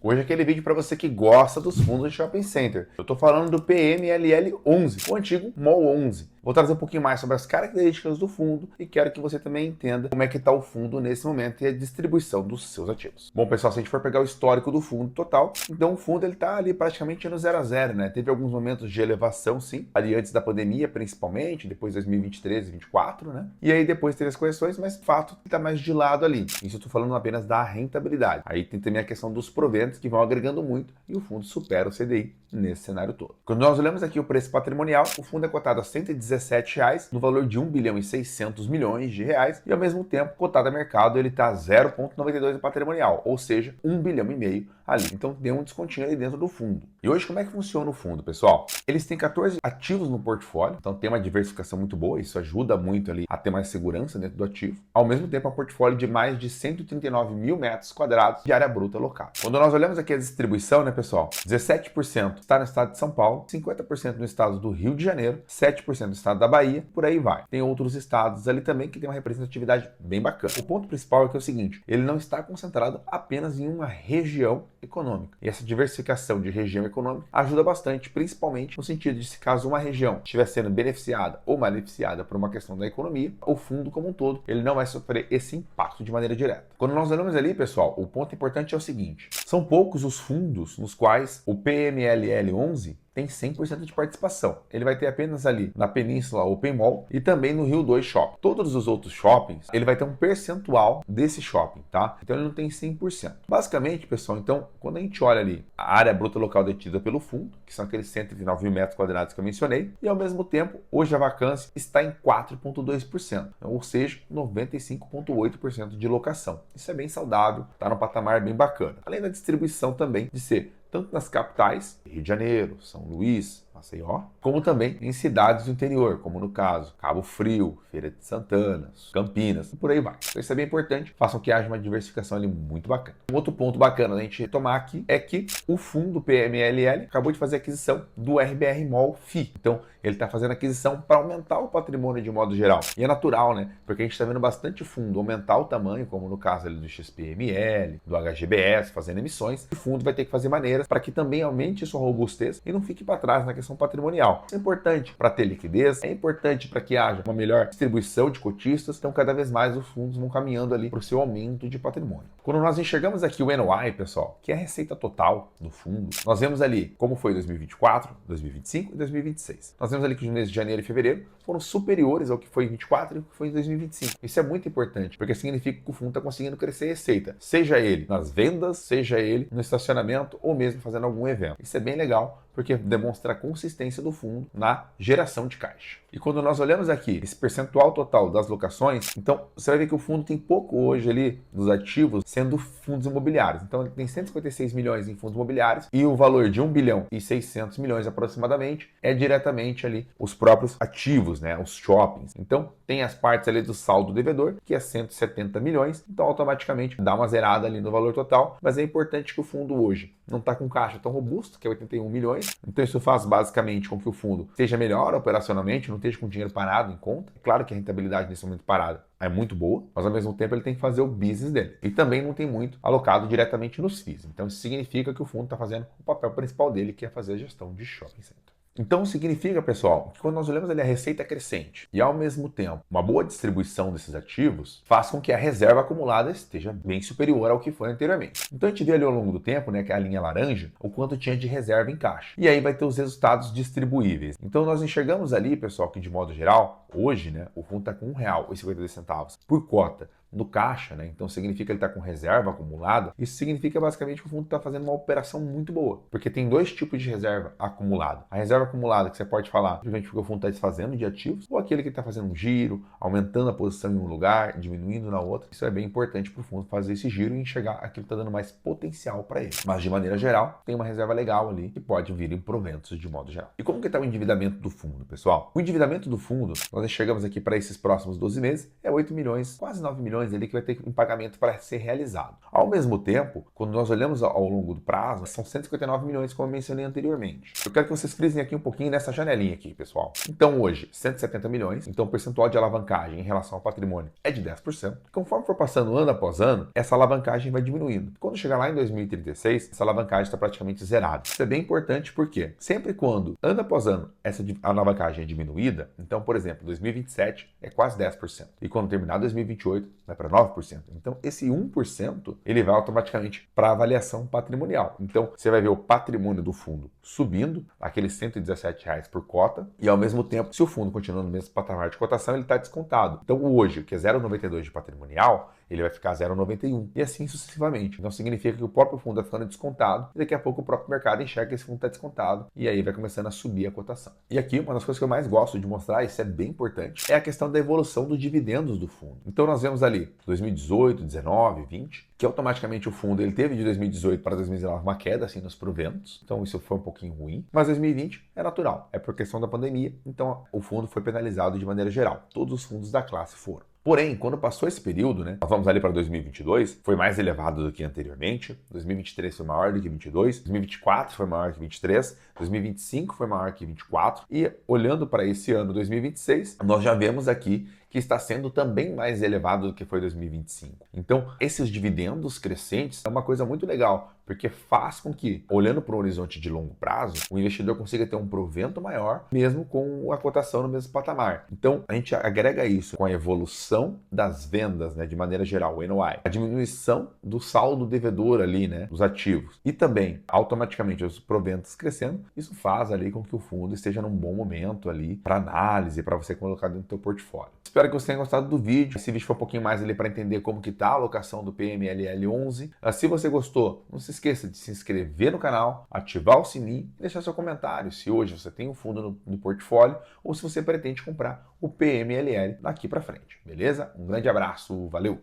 Hoje é aquele vídeo para você que gosta dos fundos de shopping center. Eu estou falando do PMLL11, o antigo MOL11. Vou trazer um pouquinho mais sobre as características do fundo e quero que você também entenda como é que está o fundo nesse momento e a distribuição dos seus ativos. Bom, pessoal, se a gente for pegar o histórico do fundo total, então o fundo ele está ali praticamente no 0 a 0, né? Teve alguns momentos de elevação, sim, ali antes da pandemia, principalmente, depois de 2023 e 2024, né? E aí depois teve as correções, mas fato está mais de lado ali. Isso eu estou falando apenas da rentabilidade. Aí tem também a questão dos proventos que vão agregando muito e o fundo supera o CDI nesse cenário todo. Quando nós olhamos aqui o preço patrimonial, o fundo é cotado a R$ 117,00 no valor de 1 bilhão e 600 milhões de reais e ao mesmo tempo cotado a mercado ele está 0,92 de patrimonial, ou seja, 1 bilhão e meio ali. Então tem um descontinho ali dentro do fundo. E hoje como é que funciona o fundo, pessoal? Eles têm 14 ativos no portfólio, então tem uma diversificação muito boa, isso ajuda muito ali a ter mais segurança dentro do ativo. Ao mesmo tempo, é um portfólio de mais de 139 mil metros quadrados de área bruta local. Quando nós olhamos aqui a distribuição, né, pessoal? 17% está no estado de São Paulo, 50% no estado do Rio de Janeiro, 7% no estado da Bahia, por aí vai. Tem outros estados ali também que tem uma representatividade bem bacana. O ponto principal é que é o seguinte, ele não está concentrado apenas em uma região econômica. E essa diversificação de região econômica ajuda bastante, principalmente no sentido de se caso uma região estiver sendo beneficiada ou maleficiada por uma questão da economia, o fundo como um todo, ele não vai sofrer esse impacto de maneira direta. Quando nós olhamos ali, pessoal, o ponto importante é o seguinte, são poucos os fundos nos quais o PMLL11 tem 100% de participação. Ele vai ter apenas ali na Península Open Mall e também no Rio 2 Shopping. Todos os outros shoppings, ele vai ter um percentual desse shopping, tá? Então ele não tem 100%. Basicamente, pessoal, então, quando a gente olha ali a área bruta local detida pelo fundo, que são aqueles 109 mil metros quadrados que eu mencionei, e ao mesmo tempo, hoje a vacância está em 4,2%, ou seja, 95,8% de locação. Isso é bem saudável, tá num patamar bem bacana. Além da distribuição também de ser tanto nas capitais, Rio de Janeiro, São Luís, Maceió, como também em cidades do interior, como no caso Cabo Frio, Feira de Santana, Campinas, e por aí vai. Então isso é bem importante, façam que haja uma diversificação ali muito bacana. Um outro ponto bacana da gente retomar aqui é que o fundo PMLL acabou de fazer aquisição do RBR Mall FI. Então ele está fazendo aquisição para aumentar o patrimônio de modo geral. E é natural, né? Porque a gente está vendo bastante fundo aumentar o tamanho, como no caso ali do XPML, do HGBS, fazendo emissões. O fundo vai ter que fazer maneiras para que também aumente sua robustez e não fique para trás na questão patrimonial. Isso é importante para ter liquidez, é importante para que haja uma melhor distribuição de cotistas, então cada vez mais os fundos vão caminhando ali para o seu aumento de patrimônio. Quando nós enxergamos aqui o NOI, pessoal, que é a receita total do fundo, nós vemos ali como foi 2024, 2025 e 2026. Nós vemos ali que os meses de janeiro e fevereiro foram superiores ao que foi em 2024 e ao que foi em 2025. Isso é muito importante, porque significa que o fundo está conseguindo crescer receita, seja ele nas vendas, seja ele no estacionamento ou mesmo fazendo algum evento. Isso é bem legal, porque demonstra a consistência do fundo na geração de caixa. E quando nós olhamos aqui esse percentual total das locações, então você vai ver que o fundo tem pouco hoje ali dos ativos sendo fundos imobiliários. Então ele tem 156 milhões em fundos imobiliários e o valor de 1 bilhão e 600 milhões aproximadamente é diretamente ali os próprios ativos, né, os shoppings. Então tem as partes ali do saldo devedor, que é 170 milhões, então automaticamente dá uma zerada ali no valor total, mas é importante que o fundo hoje não está com caixa tão robusto, que é 81 milhões, então isso faz basicamente com que o fundo seja melhor operacionalmente, não esteja com dinheiro parado em conta. É claro que a rentabilidade nesse momento parada é muito boa, mas ao mesmo tempo ele tem que fazer o business dele. E também não tem muito alocado diretamente nos FIIs. Então isso significa que o fundo está fazendo o papel principal dele, que é fazer a gestão de shopping center. Então significa, pessoal, que quando nós olhamos ali a receita crescente e ao mesmo tempo uma boa distribuição desses ativos, faz com que a reserva acumulada esteja bem superior ao que foi anteriormente. Então a gente vê ali ao longo do tempo, né, que é a linha laranja, o quanto tinha de reserva em caixa. E aí vai ter os resultados distribuíveis. Então nós enxergamos ali, pessoal, que de modo geral, hoje, né, o fundo está com R$ 1,52 por cota no caixa, né? Então significa que ele está com reserva acumulada. Isso significa basicamente que o fundo está fazendo uma operação muito boa, porque tem dois tipos de reserva acumulada. A reserva acumulada que você pode falar simplesmente porque o fundo está desfazendo de ativos, ou aquele que está fazendo um giro, aumentando a posição em um lugar, diminuindo na outra. Isso é bem importante para o fundo fazer esse giro e enxergar aquilo que está dando mais potencial para ele. Mas de maneira geral, tem uma reserva legal ali que pode vir em proventos de modo geral. E como que está o endividamento do fundo, pessoal? O endividamento do fundo, nós enxergamos aqui para esses próximos 12 meses, é 8 milhões, quase 9 milhões milhões ali que vai ter um pagamento para ser realizado. Ao mesmo tempo, quando nós olhamos ao longo do prazo, são 159 milhões, como eu mencionei anteriormente. Eu quero que vocês frisem aqui um pouquinho nessa janelinha aqui, pessoal. Então hoje, 170 milhões, então o percentual de alavancagem em relação ao patrimônio é de 10%. Conforme for passando ano após ano, essa alavancagem vai diminuindo. Quando chegar lá em 2036, essa alavancagem está praticamente zerada. Isso é bem importante porque sempre quando, ano após ano, essa alavancagem é diminuída, então, por exemplo, 2027 é quase 10%. E quando terminar 2028, vai para 9%. Então, esse 1%, ele vai automaticamente para a avaliação patrimonial. Então, você vai ver o patrimônio do fundo subindo, aqueles R$117 por cota, e ao mesmo tempo, se o fundo continua no mesmo patamar de cotação, ele está descontado. Então, hoje, que é 0,92 de patrimonial, ele vai ficar 0,91 e assim sucessivamente. Então significa que o próprio fundo está ficando descontado e daqui a pouco o próprio mercado enxerga que esse fundo está descontado e aí vai começando a subir a cotação. E aqui uma das coisas que eu mais gosto de mostrar, isso é bem importante, é a questão da evolução dos dividendos do fundo. Então nós vemos ali 2018, 19, 20, que automaticamente o fundo ele teve de 2018 para 2019 uma queda assim nos proventos, então isso foi um pouquinho ruim, mas 2020 é natural, é por questão da pandemia, então o fundo foi penalizado de maneira geral, todos os fundos da classe foram. Porém, quando passou esse período, né, nós vamos ali para 2022, foi mais elevado do que anteriormente, 2023 foi maior do que 22, 2024 foi maior que 23, 2025 foi maior que 24, e olhando para esse ano 2026, nós já vemos aqui que está sendo também mais elevado do que foi 2025. Então, esses dividendos crescentes é uma coisa muito legal, porque faz com que, olhando para um horizonte de longo prazo, o investidor consiga ter um provento maior, mesmo com a cotação no mesmo patamar. Então, a gente agrega isso com a evolução das vendas, né, de maneira geral, o NOI, a diminuição do saldo devedor ali, né, dos ativos, e também, automaticamente, os proventos crescendo, isso faz ali com que o fundo esteja num bom momento ali para análise, para você colocar dentro do seu portfólio. Espero que você tenha gostado do vídeo. Esse vídeo foi um pouquinho mais ali para entender como que tá a alocação do PMLL11. Se você gostou, não se esqueça de se inscrever no canal, ativar o sininho e deixar seu comentário se hoje você tem um fundo no portfólio ou se você pretende comprar o PMLL daqui para frente, beleza? Um grande abraço, valeu!